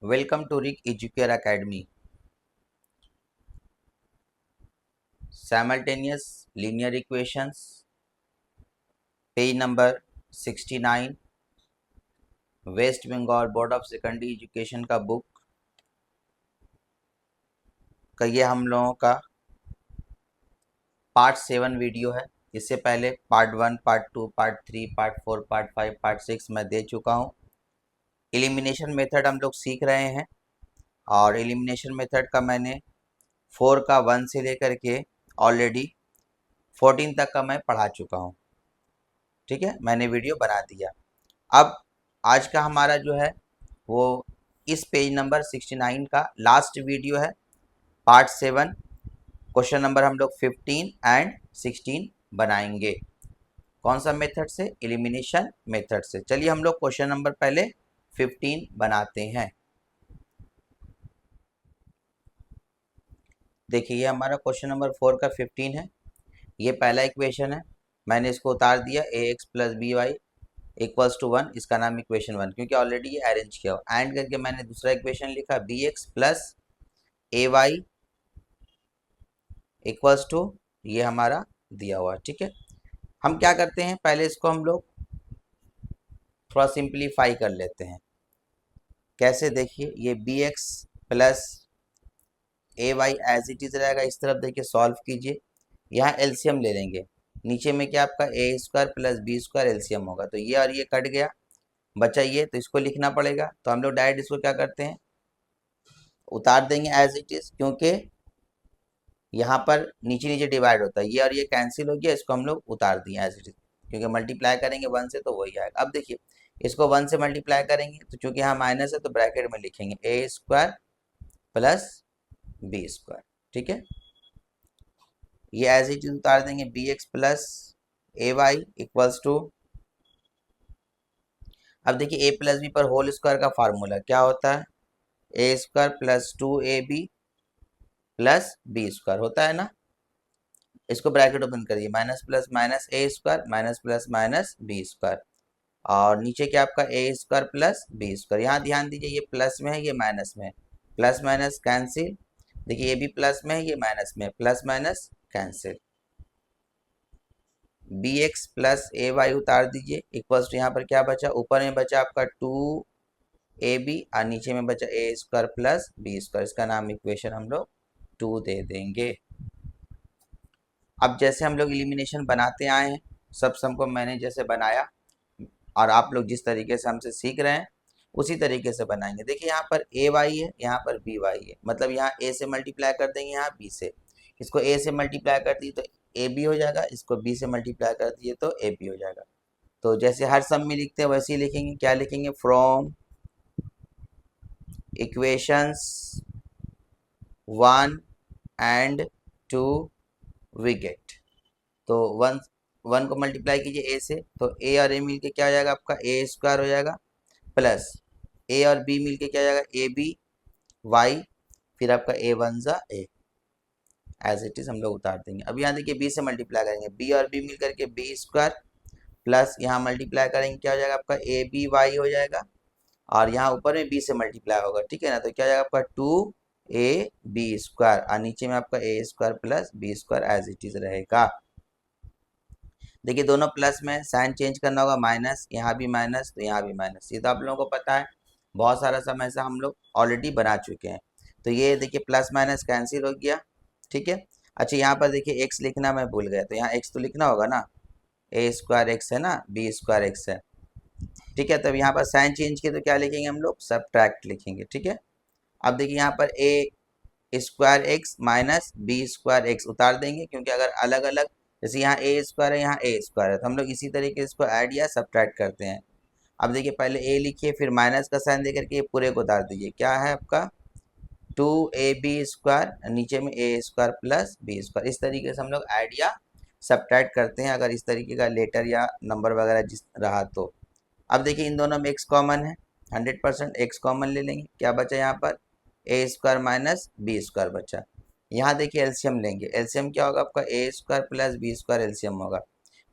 Welcome to Rick Educare Academy. Simultaneous linear equations, page number 69, West Bengal Board of Secondary Education का book का ये हम लोगों का पार्ट 7 वीडियो है। इससे पहले part 1, part 2, part 3, part 4, part 5, part 6 मैं दे चुका हूँ। एलिमिनेशन मेथड हम लोग सीख रहे हैं और एलिमिनेशन मेथड का मैंने 4 का 1 से लेकर के ऑलरेडी 14 तक का मैं पढ़ा चुका हूँ। ठीक है, मैंने वीडियो बना दिया। अब आज का हमारा जो है वो इस पेज नंबर 69 का लास्ट वीडियो है, पार्ट 7। क्वेश्चन नंबर हम लोग 15 एंड 16 बनाएंगे। कौन सा मेथड से? एलिमिनेशन मेथड से। चलिए हम लोग क्वेश्चन नंबर पहले 15 बनाते हैं। देखिए ये हमारा क्वेश्चन नंबर 4 का 15 है। ये पहला इक्वेशन है, मैंने इसको उतार दिया ax plus B Y equals to 1। इसका नाम इक्वेशन 1 क्योंकि ऑलरेडी ये अरेंज किया हुआ। एंड करके मैंने दूसरा इक्वेशन लिखा bx plus A Y equals to ये हमारा दिया हुआ। ठीक है, हम क्या करते हैं, पहले इसको हम लोग थोड़ा सिंप्लीफाई कर लेते हैं। कैसे? देखिए ये bx plus A Y as it is रहेगा, इस तरफ देखिए सॉल्व कीजिए। यहाँ एलसीएम ले लेंगे, नीचे में क्या आपका A square plus B square LCM होगा, तो ये और ये कट गया, बचा ये, तो इसको लिखना पड़ेगा। तो हम लोग डायरेक्ट इसको क्या करते हैं, उतार देंगे एज इट इज, क्योंकि यहाँ पर नीचे नीचे डिवाइड होता है, ये और ये कैंसिल हो गया, इसको हम लोग उतार दिए एज इट इज, क्योंकि मल्टीप्लाई करेंगे 1 से तो वही आएगा। अब देखिए इसको 1 से मल्टीप्लाई करेंगे तो चूंकि यहाँ माइनस है तो ब्रैकेट में लिखेंगे A square plus B square. ठीक है, ये एज इट इज उतार देंगे, B X plus A Y equals to, अब देखिए ए प्लस बी पर होल स्क्वायर का फार्मूला क्या होता है, A square plus 2ab plus B square होता है ना। इसको ब्रैकेट ओपन करिए, minus plus minus A square minus plus minus B square, और नीचे क्या आपका A square plus B square. यहाँ ध्यान दीजिए ये प्लस में है ये माइनस में है, प्लस माइनस कैंसिल। देखिए ये भी प्लस में है ये माइनस में है, plus minus cancel. B X plus A Y उतार दीजिए इक्वल्स टू, यहाँ पर क्या बचा, ऊपर में बचा आपका 2ab और नीचे में बचा ए स्क्वायर प्लस बी स्क्वायर। इसका नाम इक्वेशन हम लोग 2 दे देंगे। अब जैसे हम लोग एलिमिनेशन बनाते आए हैं, सब सम को मैंने जैसे बनाया और आप लोग जिस तरीके से हमसे सीख रहे हैं उसी तरीके से बनाएंगे। देखिए यहाँ पर ए वाई है, यहाँ पर बी वाई है, मतलब यहाँ ए से मल्टीप्लाई कर देंगे, यहाँ बी से। इसको ए से मल्टीप्लाई कर दिए तो ए बी हो जाएगा, इसको बी से मल्टीप्लाई कर दिए तो ए बी हो जाएगा। तो जैसे हर सम में लिखते हैं वैसे ही लिखेंगे। क्या लिखेंगे, from equations 1 and 2 we get. तो 1 को मल्टीप्लाई कीजिए ए से, तो ए और ए मिलके क्या हो जाएगा आपका, ए स्क्वायर हो जाएगा, प्लस ए और बी मिलके क्या हो जाएगा, ए बी वाई, फिर आपका ए वन जा ए, एज इट इज हम लोग उतार देंगे। अब यहाँ देखिए बी से मल्टीप्लाई करेंगे, बी और बी मिल करके बी स्क्वायर, प्लस यहाँ मल्टीप्लाई करेंगे क्या हो जाएगा आपका, ए बी वाई हो जाएगा, और यहाँ ऊपर में बी से मल्टीप्लाई होगा। ठीक है ना, तो क्या हो जाएगा आपका 2ab स्क्वायर, और नीचे में आपका A square plus B square as it is रहेगा। देखिए दोनों प्लस में, साइन चेंज करना होगा, माइनस, यहाँ भी माइनस तो यहाँ भी माइनस, ये तो आप लोगों को पता है, बहुत सारा समय ऐसा हम लोग ऑलरेडी बना चुके हैं। तो ये देखिए प्लस माइनस कैंसिल हो गया। ठीक है, अच्छा यहाँ पर देखिए एक्स लिखना मैं भूल गया, तो यहाँ एक्स तो लिखना होगा ना, ए स्क्वायर एक्स है ना, बी स्क्वायर एक्स है। ठीक है, तब यहाँ पर साइन चेंज किए तो क्या लिखेंगे हम लोग, सब्ट्रैक्ट लिखेंगे। ठीक है, अब देखिए यहाँ पर A square X minus B square X उतार देंगे, क्योंकि अगर अलग अलग, जैसे यहाँ ए स्क्वायर है यहाँ ए स्क्वायर है, तो हम लोग इसी तरीके से इसको ऐड या सब्ट्रैक्ट करते हैं। अब देखिए पहले ए लिखिए, फिर माइनस का साइन दे करके ये पूरे को उतार दीजिए, क्या है आपका 2ab स्क्वायर, नीचे में ए स्क्वायर प्लस बी स्क्वायर। इस तरीके से हम लोग ऐड या सब्ट्रैक्ट करते हैं, अगर इस तरीके का लेटर या नंबर वगैरह जिस रहा तो। अब देखिए इन दोनों में एक्स कॉमन है, 100% एक्स कॉमन ले लेंगे, क्या बचा यहाँ पर, A square minus B square बचा। यहाँ देखिए एलसीएम लेंगे, एलसीएम क्या होगा आपका, A square plus B square LCM होगा।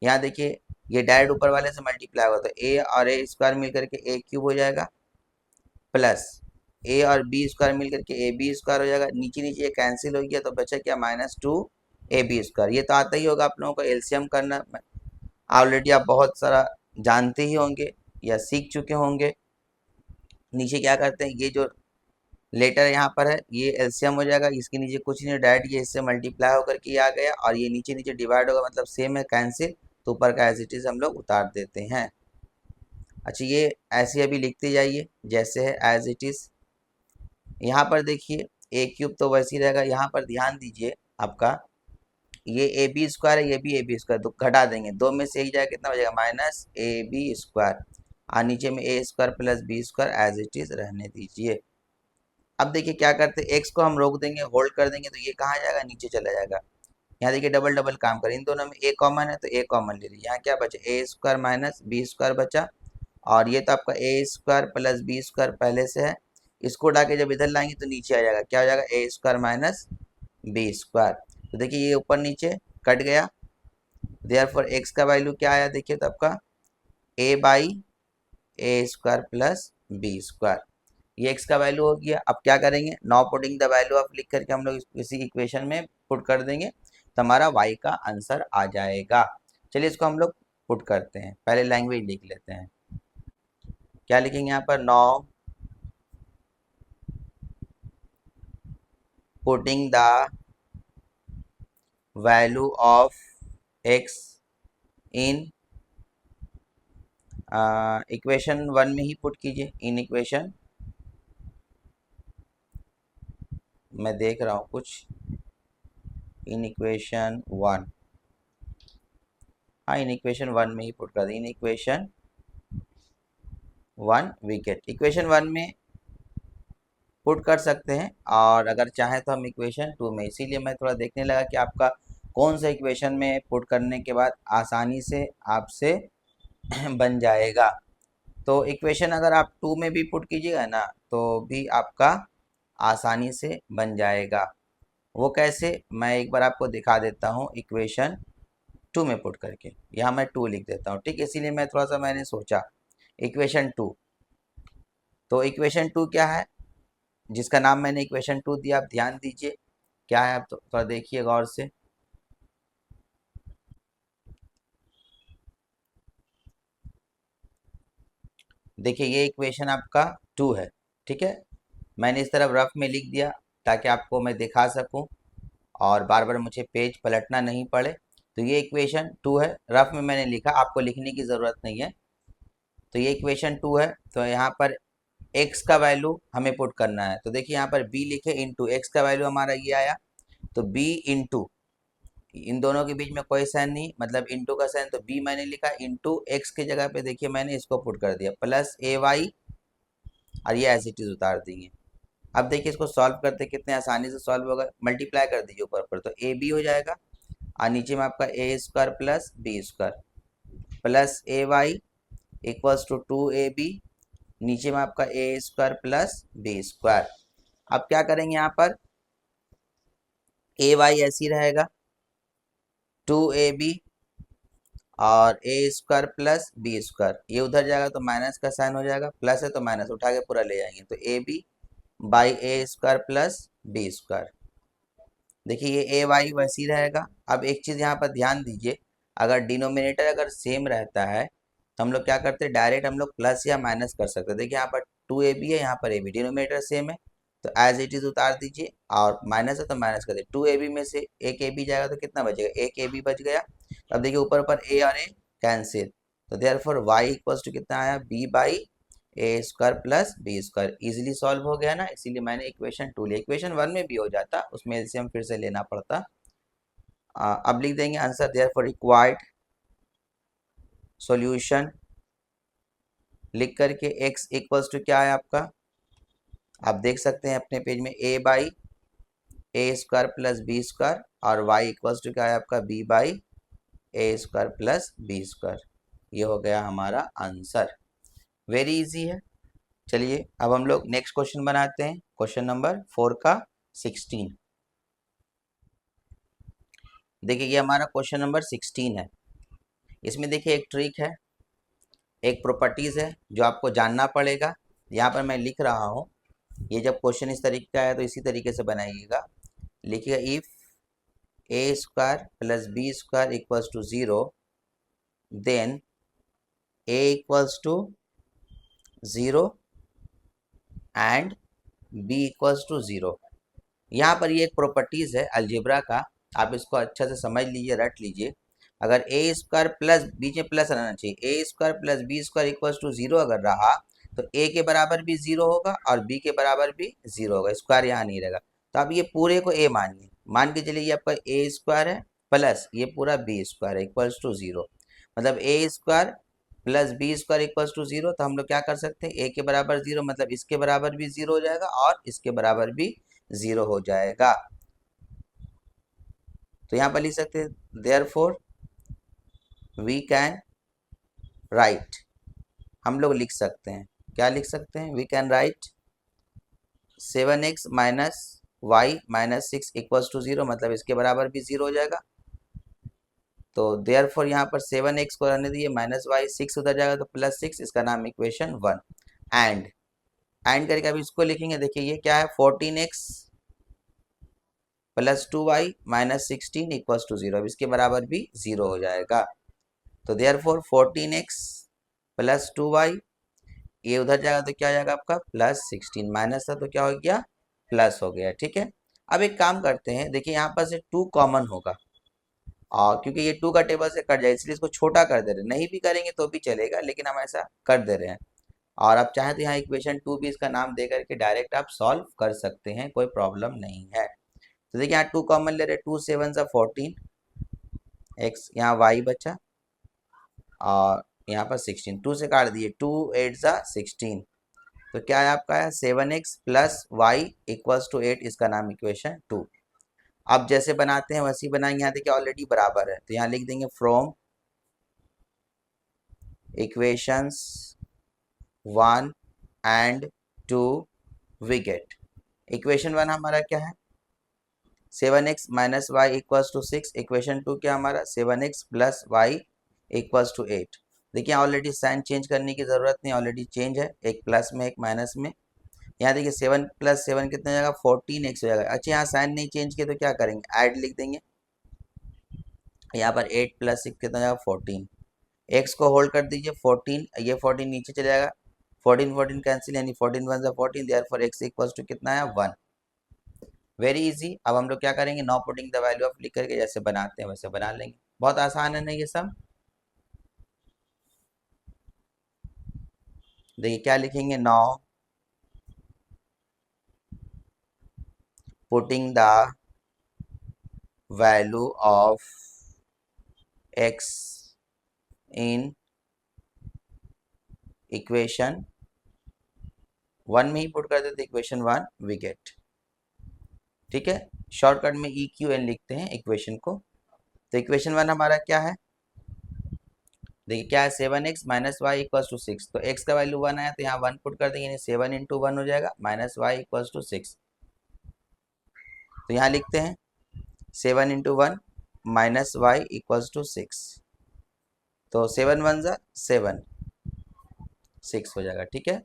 यहाँ देखिए ये डायरेक्ट ऊपर वाले से मल्टीप्लाई होगा, तो ए और ए स्क्वायर मिल करके ए क्यूब हो जाएगा, प्लस ए और बी स्क्वायर मिल करके ए बी स्क्वायर हो जाएगा, नीचे नीचे ये कैंसिल हो गया तो बचा क्या -2ab²। ये तो आता ही होगा आप लोगों को एलसीएम करना, ऑलरेडी आप बहुत सारा जानते ही होंगे या सीख चुके होंगे। नीचे क्या करते हैं, ये जो लेटर यहाँ पर है ये एलसीएम हो जाएगा, इसके नीचे कुछ नहीं, डायरेक्ट ये इससे मल्टीप्लाई होकर के आ गया और ये नीचे नीचे डिवाइड होगा, मतलब सेम है कैंसिल, तो ऊपर का एज इट इज हम लोग उतार देते हैं। अच्छा ये ऐसे अभी लिखते जाइए जैसे है एज इट इज। यहाँ पर देखिए a³ तो वैसे ही रहेगा, यहाँ पर ध्यान दीजिए आपका ये ab² है, ये भी ab², तो घटा देंगे, दो में से एक जाएगा कितना हो जाएगा -ab², और नीचे में a² + b² as it is रहने दीजिए। अब देखिए क्या करते हैं, x को हम रोक देंगे, होल्ड कर देंगे, तो ये कहाँ जाएगा, नीचे चला जाएगा। यहाँ देखिए डबल डबल काम करें, इन दोनों में a कॉमन है तो a कॉमन ले लीजिए, यहाँ क्या बचा a² - b² बचा, और ये तो आपका a² + b² पहले से है, इसको उठा के जब इधर लाएंगे तो नीचे आ जाएगा, क्या हो जाएगा a² - b²। तो देखिए ये ऊपर नीचे कट गया, देयरफॉर x का वैल्यू क्या आया देखिए तो आपका a/a² + b²। ये x का वैल्यू हो गया। अब क्या करेंगे, now putting the value of लिख करके हम लोग इसी इक्वेशन में पुट कर देंगे तो हमारा y का आंसर आ जाएगा। चलिए इसको हम लोग पुट करते हैं, पहले लैंग्वेज लिख लेते हैं। क्या लिखेंगे यहाँ पर, now putting the value of x in equation 1 में ही पुट कीजिए, इन इक्वेशन, मैं देख रहा हूँ कुछ, इन इक्वेशन 1, हाँ इन इक्वेशन 1 में ही पुट कर दें, in equation 1 we get, equation 1 में पुट कर सकते हैं, और अगर चाहें तो हम इक्वेशन 2 में, इसीलिए मैं थोड़ा देखने लगा कि आपका कौन सा इक्वेशन में पुट करने के बाद आसानी से आपसे बन जाएगा। तो इक्वेशन अगर आप 2 में भी पुट कीजिएगा ना तो भी आपका आसानी से बन जाएगा। वो कैसे, मैं एक बार आपको दिखा देता हूँ, इक्वेशन 2 में पुट करके, यहाँ मैं 2 लिख देता हूँ, ठीक, इसीलिए मैं थोड़ा सा मैंने सोचा इक्वेशन 2। तो इक्वेशन 2 क्या है, जिसका नाम मैंने इक्वेशन 2 दिया, आप ध्यान दीजिए क्या है, आप थोड़ा देखिए गौर से। देखिए ये इक्वेशन आपका 2 है, ठीक है, मैंने इस तरफ रफ में लिख दिया ताकि आपको मैं दिखा सकूं और बार बार मुझे पेज पलटना नहीं पड़े। तो ये इक्वेशन 2 है, रफ में मैंने लिखा, आपको लिखने की ज़रूरत नहीं है। तो ये इक्वेशन 2 है, तो यहाँ पर x का वैल्यू हमें पुट करना है, तो देखिए यहाँ पर b लिखे इंटू x का वैल्यू हमारा ये आया, तो b इंटू, इन दोनों के बीच में कोई साइन नहीं, मतलब इंटू का साइन, तो b मैंने लिखा इंटू x की जगह पे देखिए मैंने इसको पुट कर दिया प्लस ay, और ये एज इट इज उतार देंगे। अब देखिए इसको सॉल्व करते कितने आसानी से सॉल्व होगा, मल्टीप्लाई कर दीजिए ऊपर पर, तो ए बी हो जाएगा, और नीचे में आपका a² + b² plus ay equals to 2ab, नीचे में आपका a² + b²। अब क्या करेंगे, यहाँ पर ay ऐसी रहेगा 2ab और a² + b², ये उधर जाएगा तो माइनस का साइन हो जाएगा, प्लस है तो माइनस उठा के पूरा ले जाएंगे, तो ab/a² + b²। देखिए ये ए वाई वैसी रहेगा। अब एक चीज़ यहाँ पर ध्यान दीजिए, अगर डिनोमिनेटर अगर सेम रहता है तो हम लोग क्या करते हैं, डायरेक्ट हम लोग प्लस या माइनस कर सकते हैं। देखिए यहाँ पर 2ab है, यहाँ पर ab, डिनोमिनेटर सेम है तो एज इट इज उतार दीजिए, और माइनस है तो माइनस कर दीजिए, 2ab में से एक ab जाएगा तो कितना बचेगा, एक ab बच गया। अब देखिए ऊपर ऊपर a और a कैंसिल, तो देयरफॉर y इक्वल्स टू कितना आया, b/a² + b²। इजीली सॉल्व हो गया ना, इसीलिए मैंने इक्वेशन 2 लिया, इक्वेशन 1 में भी हो जाता, उसमें एलसीएम फिर से लेना पड़ता। अब लिख देंगे आंसर, देयरफॉर रिक्वायर्ड सॉल्यूशन लिख करके x इक्वल्स टू क्या है आपका, आप देख सकते हैं अपने पेज में a/a² + b² और y इक्वल्स टू क्या है आपका b/a² + b²। ये हो गया हमारा आंसर, वेरी इजी है। चलिए अब हम लोग नेक्स्ट क्वेश्चन बनाते हैं, क्वेश्चन नंबर 4 का 16। देखिए ये हमारा क्वेश्चन नंबर 16 है। इसमें देखिए एक ट्रिक है, एक प्रॉपर्टीज़ है जो आपको जानना पड़ेगा। यहाँ पर मैं लिख रहा हूँ ये जब क्वेश्चन इस तरीके का है तो इसी तरीके से बनाइएगा। लिखिएगा if A square plus B square equals to 0, then A equals to 0 and B equals to 0। यहाँ पर ये एक प्रॉपर्टीज है अलजेब्रा का, आप इसको अच्छा से समझ लीजिए, रट लीजिए। अगर ए स्क्वायर प्लस, बीच में प्लस रहना चाहिए, A square plus B square equals to 0 अगर रहा तो ए के बराबर भी 0 होगा और बी के बराबर भी 0 होगा, स्क्वायर यहाँ नहीं रहेगा। तो आप ये पूरे को ए मानिए, मान के चलिए ये आपका ए स्क्वायर है प्लस ये पूरा बी स्क्वायर है इक्वल्स टू 0, मतलब A square plus B square equals to 0। तो हम लोग क्या कर सकते हैं, ए के बराबर 0 मतलब इसके बराबर भी 0 हो जाएगा और इसके बराबर भी 0 हो जाएगा। तो यहाँ पर लिख सकते हैं देयरफॉर वी कैन राइट, हम लोग लिख सकते हैं, क्या लिख सकते हैं, we can write 7x minus Y minus 6 equals to 0, मतलब इसके बराबर भी 0 हो जाएगा। तो देयरफॉर यहाँ पर 7x को रहने दीजिए, माइनस वाई 6 उधर जाएगा तो प्लस 6, इसका नाम इक्वेशन 1। एंड करके अभी इसको लिखेंगे, देखिए ये क्या है 14x plus 2y minus 16 equals to 0, अब इसके बराबर भी 0 हो जाएगा। तो देयरफॉर 14x प्लस 2y, ये उधर जाएगा तो क्या जाएगा आपका प्लस 16, माइनस था तो क्या हो गया प्लस हो गया। ठीक है, अब एक काम करते हैं, देखिए यहाँ पर से 2 कॉमन होगा और क्योंकि ये 2 का टेबल से कट जाए इसलिए इसको छोटा कर दे रहे हैं, नहीं भी करेंगे तो भी चलेगा लेकिन हम ऐसा कर दे रहे हैं। और आप चाहें तो यहाँ इक्वेशन 2 भी इसका नाम दे करके डायरेक्ट आप सॉल्व कर सकते हैं, कोई प्रॉब्लम नहीं है। तो देखिए यहाँ 2 कॉमन ले रहे, 2 7 14, एक्स यहाँ वाई बचा और यहाँ पर 16, 2 से काट दिए, 2 8 16, तो क्या है आपका है 7x plus Y equals to 8, इसका नाम इक्वेशन 2। अब जैसे बनाते हैं वैसे ही बनाएंगे, यहाँ देखिए ऑलरेडी बराबर है तो यहाँ लिख देंगे from equations 1 and 2 we get, equation 1 हमारा क्या है 7x minus Y equals to 6, equation 2 क्या हमारा 7x plus Y equals to 8। देखिए ऑलरेडी साइन चेंज करने की ज़रूरत नहीं, ऑलरेडी चेंज है, एक प्लस में एक माइनस में। यहाँ देखिए 7 प्लस 7 कितना हो जाएगा 14x हो जाएगा। अच्छा यहाँ साइन नहीं चेंज किया तो क्या करेंगे, ऐड लिख देंगे, यहाँ पर 8 प्लस 6 कितना हो जाएगा 14, एक्स को होल्ड कर दीजिए 14, ये 14 नीचे चले जाएगा, 14 14 कैंसिल, यानी 14 1 14, देयरफॉर एक्स इक्वल्स टू कितना है 1। Very easy. अब हम लोग क्या करेंगे, now putting the value of लिख करके जैसे बनाते हैं वैसे बना लेंगे, बहुत आसान है ना ये सब। देखिए क्या लिखेंगे, now putting the value of x in equation 1 में ही पुट कर देते, इक्वेशन 1 वी गेट। ठीक है, शॉर्टकट में ई क्यू एन लिखते हैं इक्वेशन को। तो इक्वेशन 1 हमारा क्या है, देखिए क्या है 7x minus Y equals to 6, तो x का वैल्यू 1 आया तो यहाँ 1 पुट कर देंगे, यानी 7 इंटू 1 हो जाएगा माइनस वाई इक्वल्स टू 6। तो यहाँ लिखते हैं 7 into 1 minus Y equals to 6, तो 7 1 7 6 हो जाएगा। ठीक है,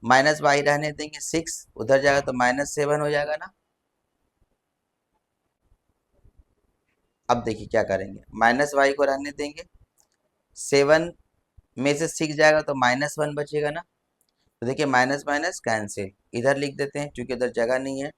माइनस वाई रहने देंगे, 6 उधर जाएगा तो माइनस 7 हो जाएगा ना। अब देखिए क्या करेंगे, माइनस वाई को रहने देंगे, 7 में से 6 जाएगा तो माइनस 1 बचेगा ना। तो देखिए माइनस माइनस कैंसिल, इधर लिख देते हैं क्योंकि उधर जगह नहीं है।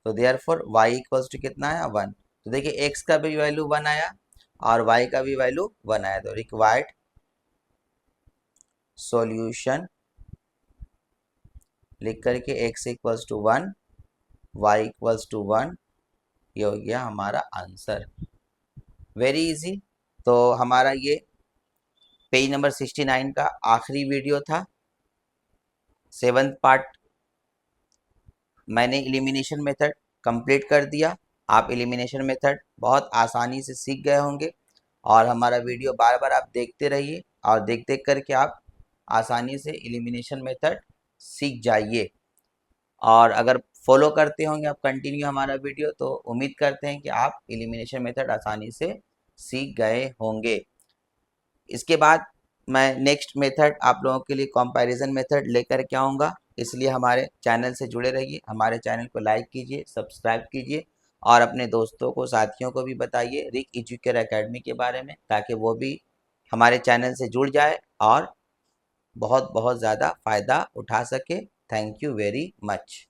तो देयरफॉर y इक्वल्स टू कितना आया 1। तो देखिए x का भी वैल्यू 1 आया और y का भी वैल्यू 1 आया, तो रिक्वायर्ड सॉल्यूशन लिख करके x equals to 1 y equals to 1, ये हो गया हमारा आंसर। Very easy. तो हमारा ये पेज नंबर 69 का आखिरी वीडियो था, 7th पार्ट मैंने एलिमिनेशन मेथड कंप्लीट कर दिया। आप एलिमिनेशन मेथड बहुत आसानी से सीख गए होंगे और हमारा वीडियो बार बार आप देखते रहिए और देख देख करके आप आसानी से एलिमिनेशन मेथड सीख जाइए। और अगर फॉलो करते होंगे आप कंटिन्यू हमारा वीडियो तो उम्मीद करते हैं कि आप एलिमिनेशन मेथड आसानी से सीख गए होंगे। इसके बाद मैं नेक्स्ट मेथड आप लोगों के लिए कंपैरिजन मेथड लेकर के आऊँगा, इसलिए हमारे चैनल से जुड़े रहिए। हमारे चैनल को लाइक कीजिए, सब्सक्राइब कीजिए और अपने दोस्तों को, साथियों को भी बताइए रिक एजुकेयर एकेडमी के बारे में, ताकि वो भी हमारे चैनल से जुड़ जाए और बहुत बहुत ज़्यादा फ़ायदा उठा सके। Thank you very much.